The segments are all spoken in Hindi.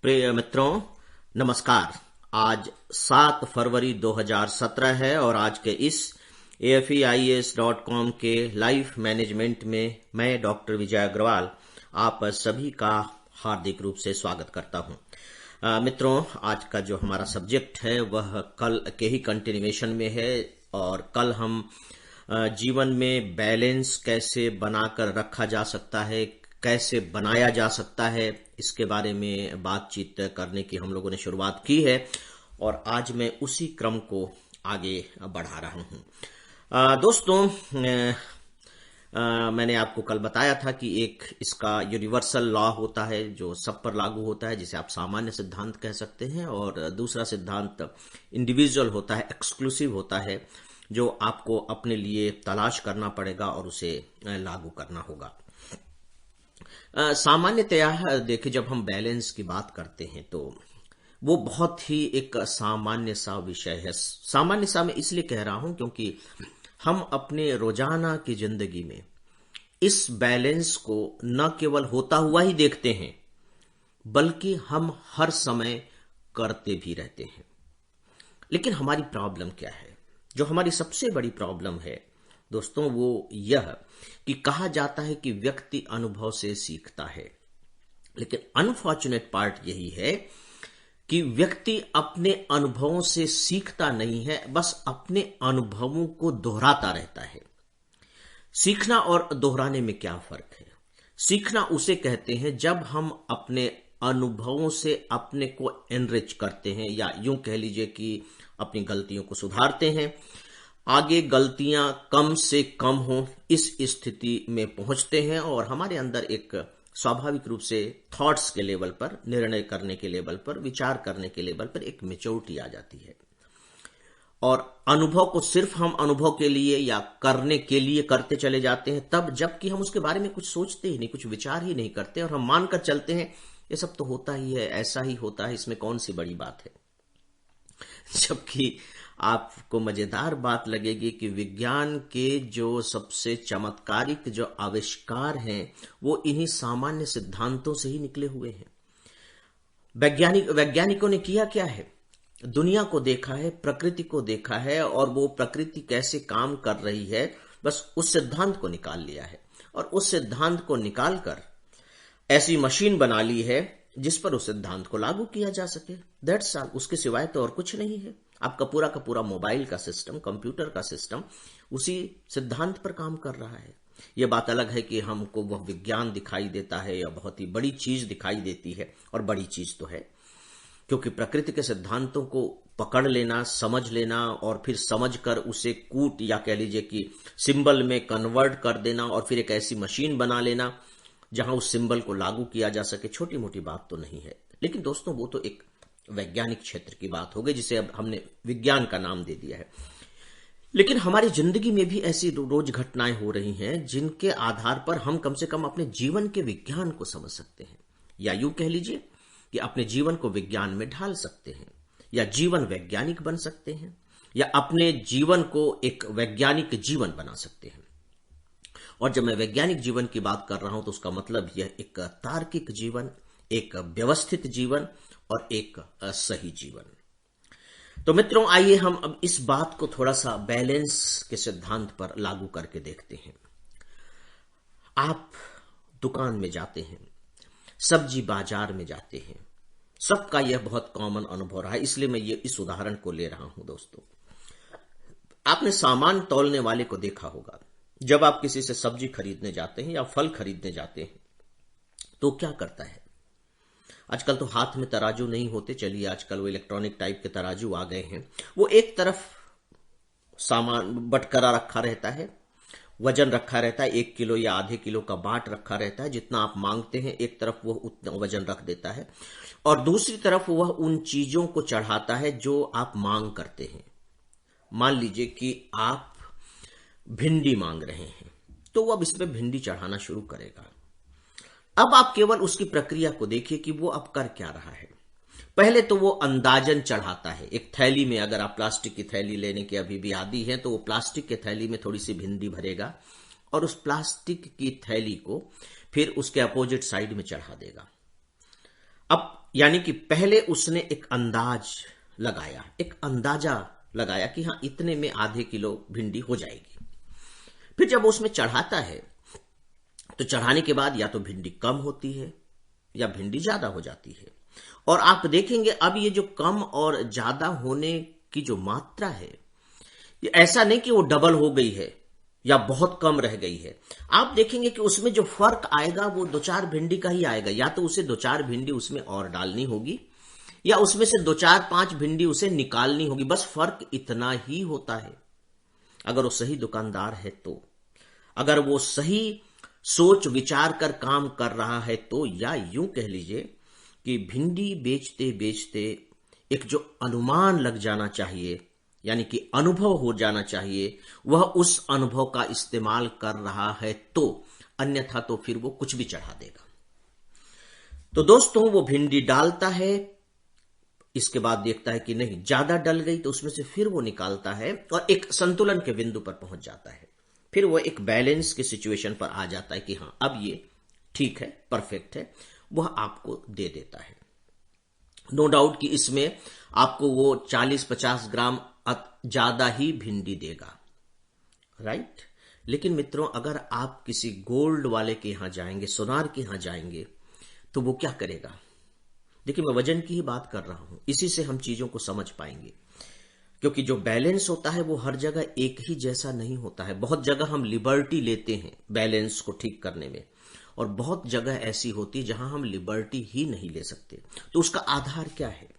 प्रिय मित्रों, नमस्कार। आज 7 फरवरी 2017 है और आज के इस AFEIAS.com के लाइफ मैनेजमेंट में मैं डॉक्टर विजय अग्रवाल आप सभी का हार्दिक रूप से स्वागत करता हूं। मित्रों, आज का जो हमारा सब्जेक्ट है वह कल के ही कंटिन्यूएशन में है और कल हम जीवन में बैलेंस कैसे बनाकर रखा जा सकता है, कैसे बनाया जा सकता है, इसके बारे में बातचीत करने की हम लोगों ने शुरुआत की है और आज मैं उसी क्रम को आगे बढ़ा रहा हूं। दोस्तों, मैंने आपको कल बताया था कि एक इसका यूनिवर्सल लॉ होता है जो सब पर लागू होता है, जिसे आप सामान्य सिद्धांत कह सकते हैं, और दूसरा सिद्धांत इंडिविजुअल होता है, एक्सक्लूसिव होता है, जो आपको अपने लिए तलाश करना पड़ेगा और उसे लागू करना होगा। सामान्यतया देखिए, जब हम बैलेंस की बात करते हैं तो वो बहुत ही एक सामान्य सा विषय है। सामान्य सा मैं इसलिए कह रहा हूं क्योंकि हम अपने रोजाना की जिंदगी में इस बैलेंस को न केवल होता हुआ ही देखते हैं बल्कि हम हर समय करते भी रहते हैं। लेकिन हमारी प्रॉब्लम क्या है? जो हमारी सबसे बड़ी प्रॉब्लम है दोस्तों, वो यह कि कहा जाता है कि व्यक्ति अनुभव से सीखता है, लेकिन अनफॉर्चुनेट पार्ट यही है कि व्यक्ति अपने अनुभवों से सीखता नहीं है, बस अपने अनुभवों को दोहराता रहता है। सीखना और दोहराने में क्या फर्क है? सीखना उसे कहते हैं जब हम अपने अनुभवों से अपने को एनरिच करते हैं, या यूं कह लीजिए कि अपनी गलतियों को सुधारते हैं, आगे गलतियां कम से कम हो, इस स्थिति में पहुंचते हैं और हमारे अंदर एक स्वाभाविक रूप से थॉट्स के लेवल पर, निर्णय करने के लेवल पर, विचार करने के लेवल पर एक मैच्योरिटी आ जाती है। और अनुभव को सिर्फ हम अनुभव के लिए या करने के लिए करते चले जाते हैं तब, जबकि हम उसके बारे में कुछ सोचते ही नहीं, कुछ विचार ही नहीं करते और हम मानकर चलते हैं ये सब तो होता ही है, ऐसा ही होता है, इसमें कौन सी बड़ी बात है। जबकि आपको मजेदार बात लगेगी कि विज्ञान के जो सबसे चमत्कारिक जो आविष्कार हैं वो इन्हीं सामान्य सिद्धांतों से ही निकले हुए हैं। वैज्ञानिकों ने किया क्या है? दुनिया को देखा है, प्रकृति को देखा है और वो प्रकृति कैसे काम कर रही है, बस उस सिद्धांत को निकाल लिया है और उस सिद्धांत को निकालकर ऐसी मशीन बना ली है जिस पर उस सिद्धांत को लागू किया जा सके। That's all. उसके सिवाय तो और कुछ नहीं है। आपका पूरा का पूरा मोबाइल का सिस्टम, कंप्यूटर का सिस्टम उसी सिद्धांत पर काम कर रहा है। यह बात अलग है कि हमको वह विज्ञान दिखाई देता है या बहुत ही बड़ी चीज दिखाई देती है, और बड़ी चीज तो है, क्योंकि प्रकृति के सिद्धांतों को पकड़ लेना, समझ लेना और फिर समझकर उसे कूट या कह लीजिए कि सिंबल में कन्वर्ट कर देना और फिर एक ऐसी मशीन बना लेना जहां उस सिंबल को लागू किया जा सके, छोटी मोटी बात तो नहीं है। लेकिन दोस्तों, वो तो एक वैज्ञानिक क्षेत्र की बात हो गई जिसे अब हमने विज्ञान का नाम दे दिया है। लेकिन हमारी जिंदगी में भी ऐसी रोज घटनाएं हो रही हैं जिनके आधार पर हम कम से कम अपने जीवन के विज्ञान को समझ सकते हैं, या यूं कह लीजिए कि अपने जीवन को विज्ञान में ढाल सकते हैं, या जीवन वैज्ञानिक बन सकते हैं, या अपने जीवन को एक वैज्ञानिक जीवन बना सकते हैं। और जब मैं वैज्ञानिक जीवन की बात कर रहा हूं तो उसका मतलब यह एक तार्किक जीवन, एक व्यवस्थित जीवन और एक सही जीवन। तो मित्रों, आइए हम अब इस बात को थोड़ा सा बैलेंस के सिद्धांत पर लागू करके देखते हैं। आप दुकान में जाते हैं, सब्जी बाजार में जाते हैं, सबका यह बहुत कॉमन अनुभव रहा है, इसलिए मैं ये इस उदाहरण को ले रहा हूं। दोस्तों, आपने सामान तौलने वाले को देखा होगा। जब आप किसी से सब्जी खरीदने जाते हैं या फल खरीदने जाते हैं तो क्या करता है? आजकल तो हाथ में तराजू नहीं होते, चलिए आजकल वो इलेक्ट्रॉनिक टाइप के तराजू आ गए हैं। वो एक तरफ सामान बटकरा रखा रहता है, वजन रखा रहता है, 1 किलो या आधे किलो का बाट रखा रहता है, जितना आप मांगते हैं एक तरफ वो उतना वजन रख देता है और दूसरी तरफ वह उन चीजों को चढ़ाता है जो आप मांग करते हैं। मान लीजिए कि आप भिंडी मांग रहे हैं तो वो अब इसमें भिंडी चढ़ाना शुरू करेगा। अब आप केवल उसकी प्रक्रिया को देखिए कि वो अब कर क्या रहा है। पहले तो वो अंदाजन चढ़ाता है। एक थैली में, अगर आप प्लास्टिक की थैली लेने के अभी भी आदी हैं, तो वो प्लास्टिक के थैली में थोड़ी सी भिंडी भरेगा और उस प्लास्टिक की थैली को फिर उसके अपोजिट साइड में चढ़ा देगा। अब यानी कि पहले उसने एक अंदाजा लगाया कि हाँ इतने में आधे किलो भिंडी हो जाएगी। फिर जब उसमें चढ़ाता है तो चढ़ाने के बाद या तो भिंडी कम होती है या भिंडी ज्यादा हो जाती है। और आप देखेंगे अब ये जो कम और ज्यादा होने की जो मात्रा है, ये ऐसा नहीं कि वो डबल हो गई है या बहुत कम रह गई है। आप देखेंगे कि उसमें जो फर्क आएगा वो 2-4 भिंडी का ही आएगा। या तो उसे 2-4 भिंडी उसमें और डालनी होगी या उसमें से 2-4-5 भिंडी उसे निकालनी होगी। बस फर्क इतना ही होता है। अगर वो सही दुकानदार है तो, अगर वो सही सोच विचार कर काम कर रहा है तो, या यूं कह लीजिए कि भिंडी बेचते बेचते एक जो अनुमान लग जाना चाहिए, यानी कि अनुभव हो जाना चाहिए, वह उस अनुभव का इस्तेमाल कर रहा है तो, अन्यथा तो फिर वो कुछ भी चढ़ा देगा। तो दोस्तों वो भिंडी डालता है, इसके बाद देखता है कि नहीं ज्यादा डल गई, तो उसमें से फिर वो निकालता है और एक संतुलन के बिंदु पर पहुंच जाता है। फिर वो एक बैलेंस की सिचुएशन पर आ जाता है कि हाँ अब ये ठीक है, परफेक्ट है, वह आपको दे देता है। नो डाउट कि इसमें आपको वो 40-50 ग्राम ज्यादा ही भिंडी देगा, राइट। लेकिन मित्रों अगर आप किसी गोल्ड वाले के यहां जाएंगे, सोनार के यहां जाएंगे, तो वो क्या करेगा? देखिए मैं वजन की ही बात कर रहा हूं, इसी से हम चीजों को समझ पाएंगे। क्योंकि जो बैलेंस होता है वो हर जगह एक ही जैसा नहीं होता है। बहुत जगह हम लिबर्टी लेते हैं बैलेंस को ठीक करने में, और बहुत जगह ऐसी होती है जहां हम लिबर्टी ही नहीं ले सकते। तो उसका आधार क्या है?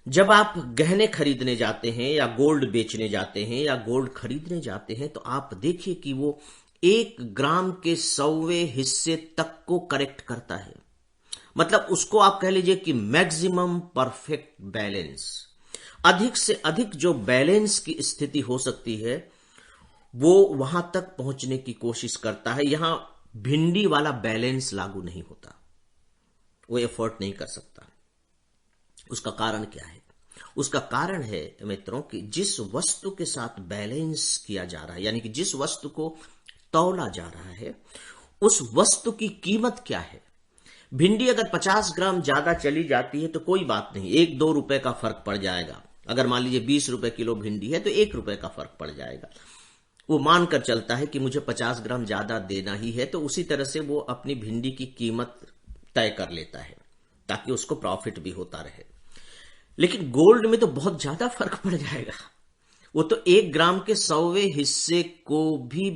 जब आप गहने खरीदने जाते हैं या गोल्ड बेचने जाते हैं या गोल्ड खरीदने जाते हैं, तो आप देखिए कि वो 1 ग्राम के 100वें हिस्से तक को करेक्ट करता है। मतलब उसको आप कह लीजिए कि मैक्सिमम परफेक्ट बैलेंस, अधिक से अधिक जो बैलेंस की स्थिति हो सकती है वो वहां तक पहुंचने की कोशिश करता है। यहां भिंडी वाला बैलेंस लागू नहीं होता, वो एफर्ट नहीं कर सकता। उसका कारण क्या है? उसका कारण है मित्रों कि जिस वस्तु के साथ बैलेंस किया जा रहा है, यानी कि जिस वस्तु को तौला जा रहा है, उस वस्तु की कीमत क्या है। भिंडी अगर 50 ग्राम ज्यादा चली जाती है तो कोई बात नहीं, 1-2 रुपए का फर्क पड़ जाएगा। अगर मान लीजिए 20 रुपए किलो भिंडी है तो 1 रुपए का फर्क पड़ जाएगा। वो मानकर चलता है कि मुझे 50 ग्राम ज्यादा देना ही है, तो उसी तरह से वो अपनी भिंडी की कीमत तय कर लेता है ताकि उसको प्रॉफिट भी होता रहे। लेकिन गोल्ड में तो बहुत ज्यादा फर्क पड़ जाएगा। वो तो 1 ग्राम के 100वें हिस्से को भी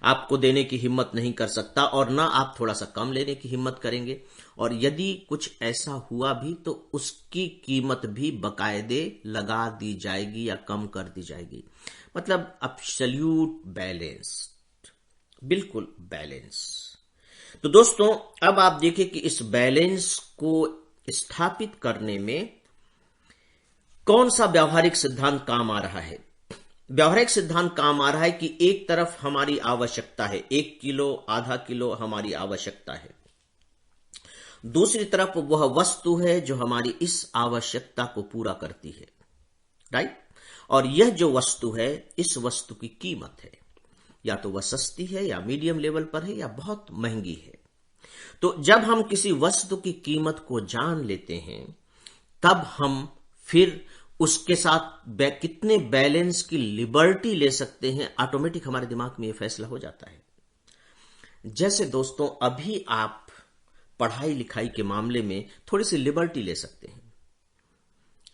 आपको देने की हिम्मत नहीं कर सकता, और ना आप थोड़ा सा कम लेने की हिम्मत करेंगे। और यदि कुछ ऐसा हुआ भी तो उसकी कीमत भी बकायदे लगा दी जाएगी या कम कर दी जाएगी। मतलब एब्सोल्यूट बैलेंस, बिल्कुल बैलेंस। तो दोस्तों अब आप देखिए कि इस बैलेंस को स्थापित करने में कौन सा व्यावहारिक सिद्धांत काम आ रहा है। व्यावहारिक सिद्धांत काम आ रहा है कि एक तरफ हमारी आवश्यकता है, 1 किलो आधा किलो हमारी आवश्यकता है, दूसरी तरफ वह वस्तु है जो हमारी इस आवश्यकता को पूरा करती है, राइट। और यह जो वस्तु है, इस वस्तु की कीमत है, या तो वह सस्ती है या मीडियम लेवल पर है या बहुत महंगी है। तो जब हम किसी वस्तु की कीमत को जान लेते हैं, तब हम फिर उसके साथ कितने बैलेंस की लिबर्टी ले सकते हैं, ऑटोमेटिक हमारे दिमाग में यह फैसला हो जाता है। जैसे दोस्तों अभी आप पढ़ाई लिखाई के मामले में थोड़ी सी लिबर्टी ले सकते हैं,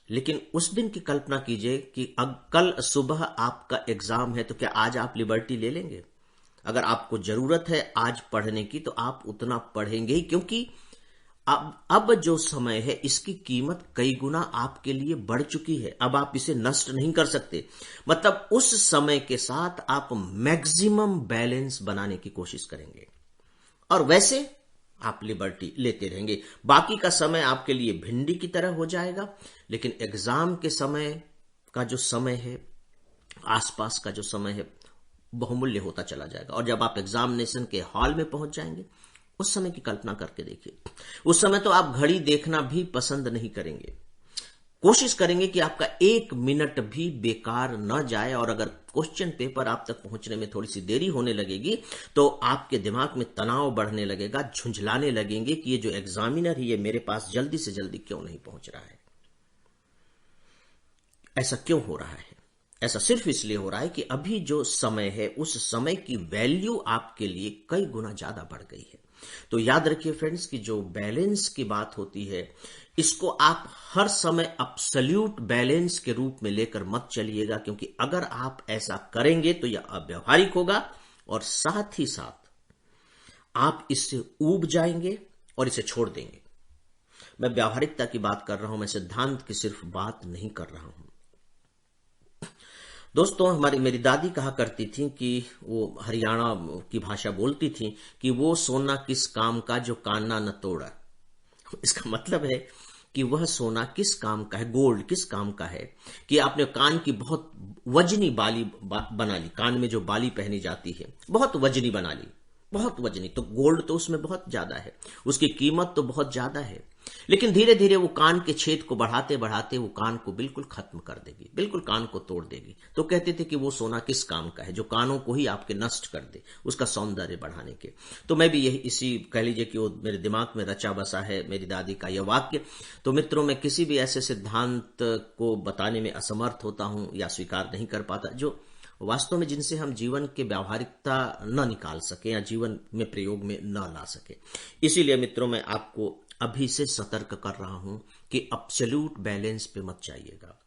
लेकिन उस दिन की कल्पना कीजिए कि अब कल सुबह आपका एग्जाम है, तो क्या आज आप लिबर्टी ले लेंगे? अगर आपको जरूरत है आज पढ़ने की तो आप उतना पढ़ेंगे ही, क्योंकि अब जो समय है इसकी कीमत कई गुना आपके लिए बढ़ चुकी है। अब आप इसे नष्ट नहीं कर सकते। मतलब उस समय के साथ आप मैक्सिमम बैलेंस बनाने की कोशिश करेंगे, और वैसे आप लिबर्टी लेते रहेंगे। बाकी का समय आपके लिए भिंडी की तरह हो जाएगा, लेकिन एग्जाम के समय का जो समय है, आसपास का जो समय है, बहुमूल्य होता चला जाएगा। और जब आप एग्जामिनेशन के हॉल में पहुंच जाएंगे, उस समय की कल्पना करके देखिए। उस समय तो आप घड़ी देखना भी पसंद नहीं करेंगे। कोशिश करेंगे कि आपका 1 मिनट भी बेकार न जाए, और अगर क्वेश्चन पेपर आप तक पहुंचने में थोड़ी सी देरी होने लगेगी तो आपके दिमाग में तनाव बढ़ने लगेगा, झुंझलाने लगेंगे कि ये जो एग्जामिनर है ये मेरे पास जल्दी से जल्दी क्यों नहीं पहुंच रहा है। ऐसा क्यों हो रहा है? ऐसा सिर्फ इसलिए हो रहा है कि अभी जो समय है उस समय की वैल्यू आपके लिए कई गुना ज्यादा बढ़ गई है। तो याद रखिए फ्रेंड्स कि जो बैलेंस की बात होती है इसको आप हर समय अब्सोल्यूट बैलेंस के रूप में लेकर मत चलिएगा, क्योंकि अगर आप ऐसा करेंगे तो यह अव्यावहारिक होगा और साथ ही साथ आप इससे ऊब जाएंगे और इसे छोड़ देंगे। मैं व्यावहारिकता की बात कर रहा हूं, मैं सिद्धांत की सिर्फ बात नहीं कर रहा हूं। दोस्तों, मेरी दादी कहा करती थी कि वो हरियाणा की भाषा बोलती थी कि वो सोना किस काम का जो काना न तोड़ा। इसका मतलब है कि वह सोना किस काम का है, गोल्ड किस काम का है कि आपने कान की बहुत वजनी बाली बना ली, कान में जो बाली पहनी जाती है बहुत वजनी बना ली, बहुत वजनी, तो गोल्ड तो उसमें बहुत ज्यादा है, उसकी कीमत तो बहुत ज्यादा है, लेकिन धीरे धीरे वो कान के छेद को बढ़ाते बढ़ाते वो कान को बिल्कुल खत्म कर देगी, बिल्कुल कान को तोड़ देगी। तो कहते थे कि वो सोना किस काम का है जो कानों को ही आपके नष्ट कर दे, उसका सौंदर्य बढ़ाने के। तो मैं भी यही इसी कह लीजिए कि वो मेरे दिमाग में रचा बसा है मेरी दादी का यह वाक्य। तो मित्रों, मैं किसी भी ऐसे सिद्धांत को बताने में असमर्थ होता हूं या स्वीकार नहीं कर पाता जो वास्तव में जिनसे हम जीवन के व्यावहारिकता न निकाल सके या जीवन में प्रयोग में न ला सके। इसीलिए मित्रों, मैं आपको अभी से सतर्क कर रहा हूं कि एब्सोल्यूट बैलेंस पे मत जाइएगा।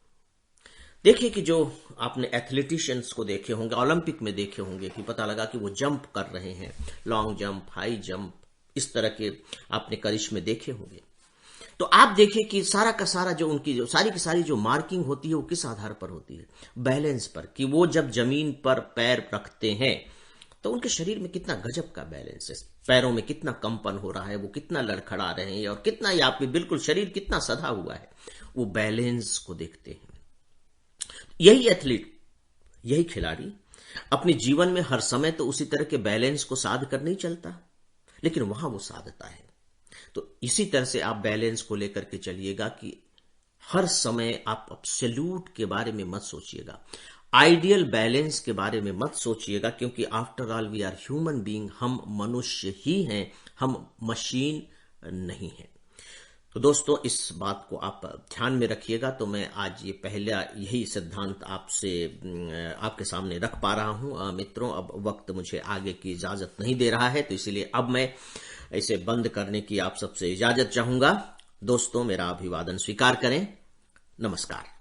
देखिए कि जो आपने एथलेटिशियंस को देखे होंगे, ओलंपिक में देखे होंगे कि पता लगा कि वो जंप कर रहे हैं, लॉन्ग जंप, हाई जंप, इस तरह के आपने करिश्मे देखे होंगे। तो आप देखिए कि सारा का सारा जो उनकी जो सारी की सारी जो मार्किंग होती है वो किस आधार पर होती है? बैलेंस पर, कि वो जब जमीन पर पैर रखते हैं तो उनके शरीर में कितना गजब का बैलेंस है, पैरों में कितना कंपन हो रहा है, वो कितना लड़खड़ा रहे हैं और कितना ही आप बिल्कुल शरीर कितना सधा हुआ है, वो बैलेंस को देखते हैं। यही एथलीट, यही खिलाड़ी अपने जीवन में हर समय तो उसी तरह के बैलेंस को साध कर नहीं चलता, लेकिन वहां वो साधता है। तो इसी तरह से आप बैलेंस को लेकर के चलिएगा कि हर समय आप एब्सोल्यूट के बारे में मत सोचिएगा, आइडियल बैलेंस के बारे में मत सोचिएगा, क्योंकि after all we are human being, हम मनुष्य ही हैं, हम मशीन नहीं हैं। तो दोस्तों, इस बात को आप ध्यान में रखिएगा। तो मैं आज ये पहला यही सिद्धांत आपके सामने रख पा रहा हूं। मित्रों, अब वक्त मुझे आगे की इजाजत नहीं दे रहा है, तो इसलिए अब मैं इसे बंद करने की आप सबसे इजाजत चाहूंगा। दोस्तों, मेरा अभिवादन स्वीकार करें। नमस्कार।